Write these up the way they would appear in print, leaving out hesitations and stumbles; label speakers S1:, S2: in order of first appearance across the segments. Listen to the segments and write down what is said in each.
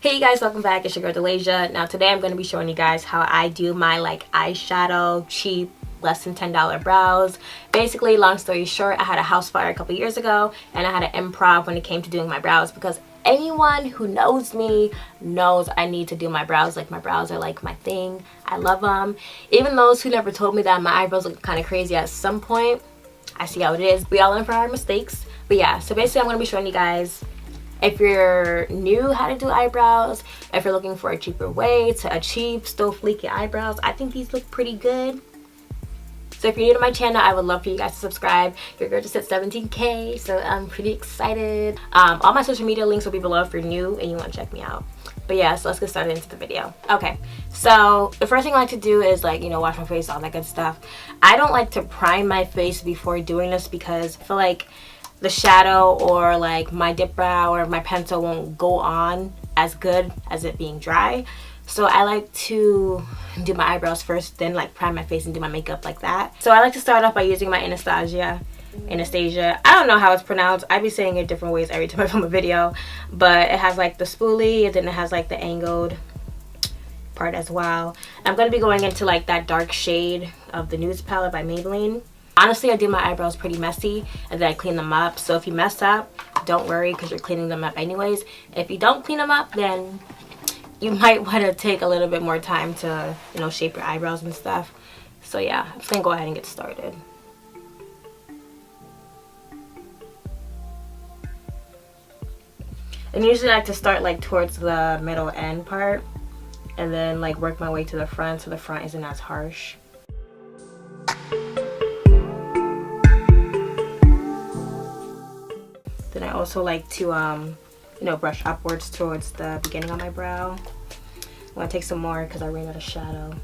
S1: Hey you guys, welcome back. It's your girl Dalajah. Now today I'm going to be showing you guys how I do my eyeshadow cheap less than $10 brows. Basically, long story short, I had a house fire a couple years ago and I had an improv when it came to doing my brows because anyone who knows me knows I need to do my brows. Like, my brows are like my thing. I love them. Even those who never told me that my eyebrows look kind of crazy at some point, I see how it is. We all learn from our mistakes. But yeah, so basically I'm going to be showing you guys, if you're new, how to do eyebrows, if you're looking for a cheaper way to achieve still fleeky eyebrows. I think these look pretty good. So if you're new to my channel, I would love for you guys to subscribe. Your girl just hit 17K, so I'm pretty excited. All my social media links will be below if you're new and you want to check me out. But yeah, so let's get started into the video. Okay, so the first thing I like to do is wash my face, all that good stuff. I don't like to prime my face before doing this because I feel like the shadow or my dip brow or my pencil won't go on as good as it being dry. So I like to do my eyebrows first, then prime my face and do my makeup like that. So I like to start off by using my Anastasia. I don't know how it's pronounced. I be saying it different ways every time I film a video, but it has the spoolie and then it has the angled part as well. I'm going to be going into that dark shade of the Nudes palette by Maybelline. Honestly, I do my eyebrows pretty messy and then I clean them up. So if you mess up, don't worry because you're cleaning them up anyways. If you don't clean them up, then you might want to take a little bit more time to, shape your eyebrows and stuff. So yeah, I'm just going to go ahead and get started. And usually I like to start towards the middle end part and then work my way to the front so the front isn't as harsh. Then I also like to brush upwards towards the beginning of my brow. I'm gonna take some more because I ran out of shadow.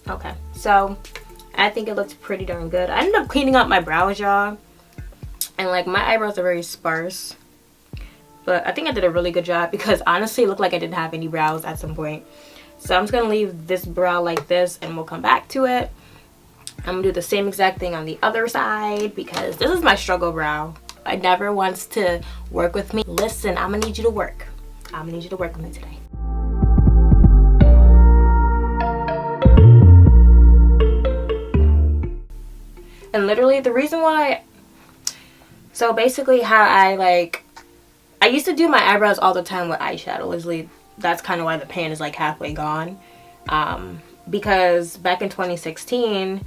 S1: Okay, so I think it looks pretty darn good. I ended up cleaning up my brows, y'all, and my eyebrows are very sparse, but I think I did a really good job because honestly it looked like I didn't have any brows at some point. So I'm just gonna leave this brow like this and we'll come back to it. I'm gonna do the same exact thing on the other side because this is my struggle brow. I never wants to work with me. Listen, I'm gonna need you to work. I'm gonna need you to work with me today. And literally the reason why, so basically how I used to do my eyebrows all the time with eyeshadow. Literally, that's kind of why the pan is halfway gone. Because back in 2016,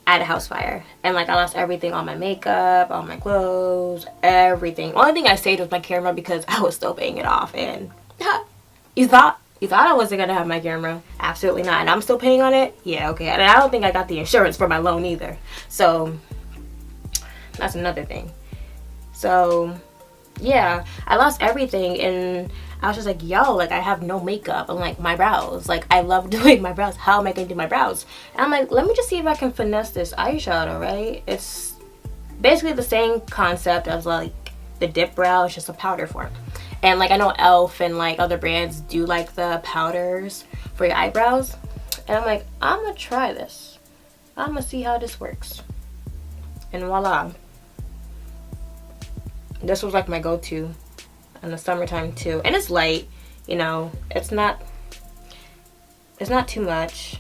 S1: I had a house fire. And I lost everything, all my makeup, all my clothes, everything. Only thing I saved was my camera because I was still paying it off. And you thought I wasn't going to have my camera? Absolutely not. And I'm still paying on it? Yeah, okay. And I don't think I got the insurance for my loan either. So that's another thing. So yeah, I lost everything and I was just like, yo, I have no makeup. I'm my brows. I love doing my brows. How am I going to do my brows? And I'm let me just see if I can finesse this eyeshadow, right? It's basically the same concept as the dip brow. It's just a powder form. And I know e.l.f. and other brands do the powders for your eyebrows. And I'm I'm gonna try this. I'm gonna see how this works. And voila. This was my go-to in the summertime too. And it's light, it's not too much.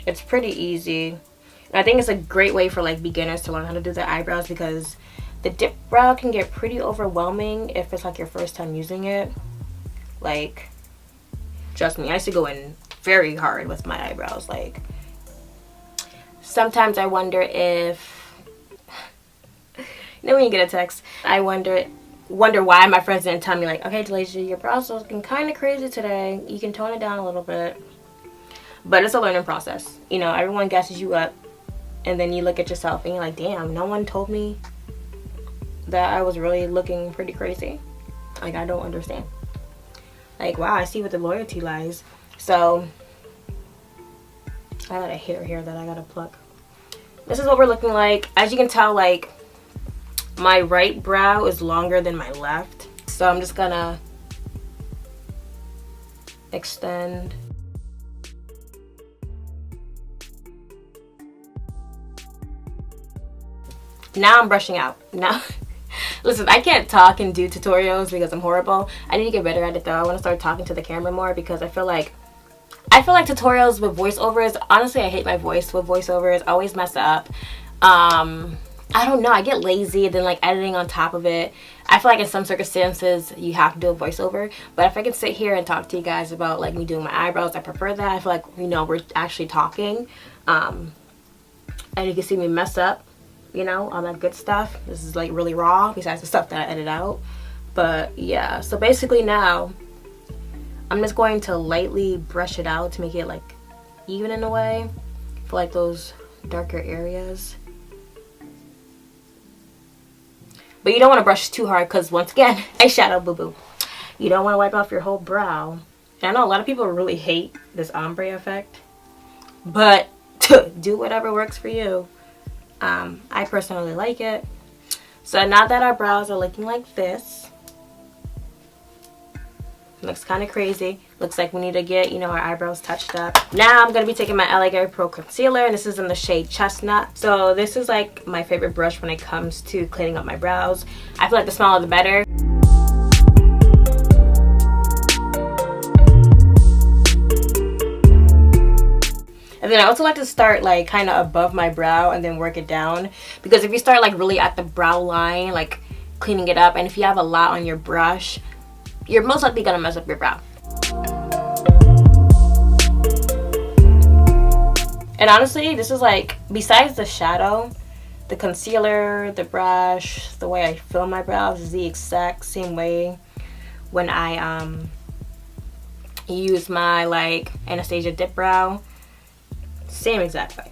S1: It's pretty easy. And I think it's a great way for beginners to learn how to do their eyebrows because the dip brow can get pretty overwhelming if it's your first time using it. Trust me, I used to go in very hard with my eyebrows. Sometimes I wonder if, when you get a text, I wonder why my friends didn't tell me okay, Dalajah, your brows are looking kind of crazy today. You can tone it down a little bit. But it's a learning process. Everyone gasses you up and then you look at yourself and you're damn, no one told me that I was really looking pretty crazy. I don't understand. Wow, I see where the loyalty lies. So I got a hair here that I gotta pluck. This is what we're looking like. As you can tell, my right brow is longer than my left. So I'm just gonna extend. Now I'm brushing out. Now, listen, I can't talk and do tutorials because I'm horrible. I need to get better at it though. I want to start talking to the camera more because I feel like tutorials with voiceovers, honestly, I hate my voice with voiceovers. I always mess up. I don't know, I get lazy and then like editing on top of it. I feel like in some circumstances you have to do a voiceover, but if I can sit here and talk to you guys about like me doing my eyebrows, I prefer that. I feel like, you know, we're actually talking, and you can see me mess up, you know, all that good stuff. This is like really raw besides the stuff that I edit out. But yeah, so basically now I'm just going to lightly brush it out to make it like even in a way for like those darker areas. But you don't want to brush too hard because once again, eyeshadow boo-boo. You don't want to wipe off your whole brow. And I know a lot of people really hate this ombre effect, but do whatever works for you. I personally like it. So now that our brows are looking like this, looks kind of crazy. Looks like we need to get, you know, our eyebrows touched up. Now I'm going to be taking my LA Gear Pro Concealer, and this is in the shade Chestnut. So this is like my favorite brush when it comes to cleaning up my brows. I feel like the smaller the better. And then I also like to start like kind of above my brow and then work it down. Because if you start like really at the brow line, like cleaning it up, and if you have a lot on your brush, you're most likely gonna mess up your brow. And honestly, this is like, besides the shadow, the concealer, the brush, the way I fill my brows is the exact same way when I use my like Anastasia dip brow. Same exact way.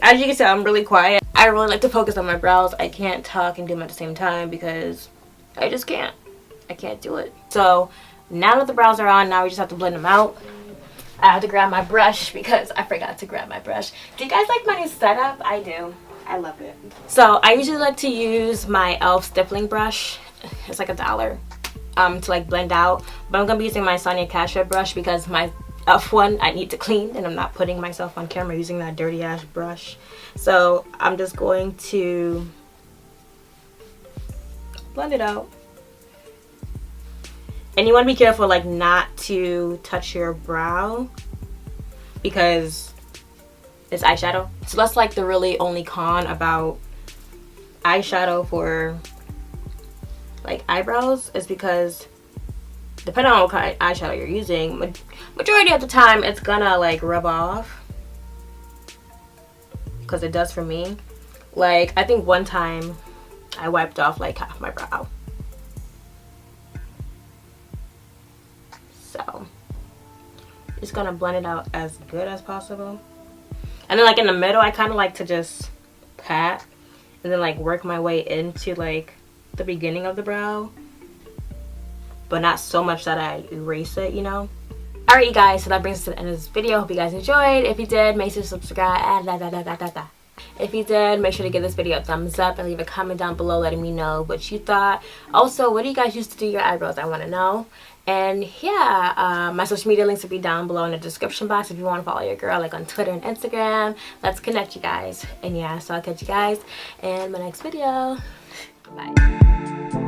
S1: As you can tell, I'm really quiet. I really like to focus on my brows. I can't talk and do them at the same time because I just can't. I can't do it. So now that the brows are on, now we just have to blend them out. I have to grab my brush because I forgot to grab my brush. Do you guys like my new setup? I do. I love it. So I usually like to use my e.l.f. stippling brush. It's like $1 to like blend out. But I'm going to be using my Sonia Kashuk brush because my e.l.f. one I need to clean, and I'm not putting myself on camera using that dirty ass brush. So I'm just going to blend it out. And you want to be careful like not to touch your brow because it's eyeshadow. So that's like the really only con about eyeshadow for like eyebrows, is because depending on what kind of eyeshadow you're using, majority of the time it's gonna like rub off, because it does for me. Like I think one time I wiped off like half my brow. So just gonna blend it out as good as possible. And then like in the middle, I kind of like to just pat and then like work my way into like the beginning of the brow, but not so much that I erase it, you know. Alright you guys, so that brings us to the end of this video. Hope you guys enjoyed. If you did, make sure to subscribe. If you did, make sure to give this video a thumbs up and leave a comment down below letting me know what you thought. Also, what do you guys use to do your eyebrows? I want to know. And yeah, my social media links will be down below in the description box if you want to follow your girl like on Twitter and Instagram. Let's connect, you guys. And yeah, so I'll catch you guys in my next video. Bye.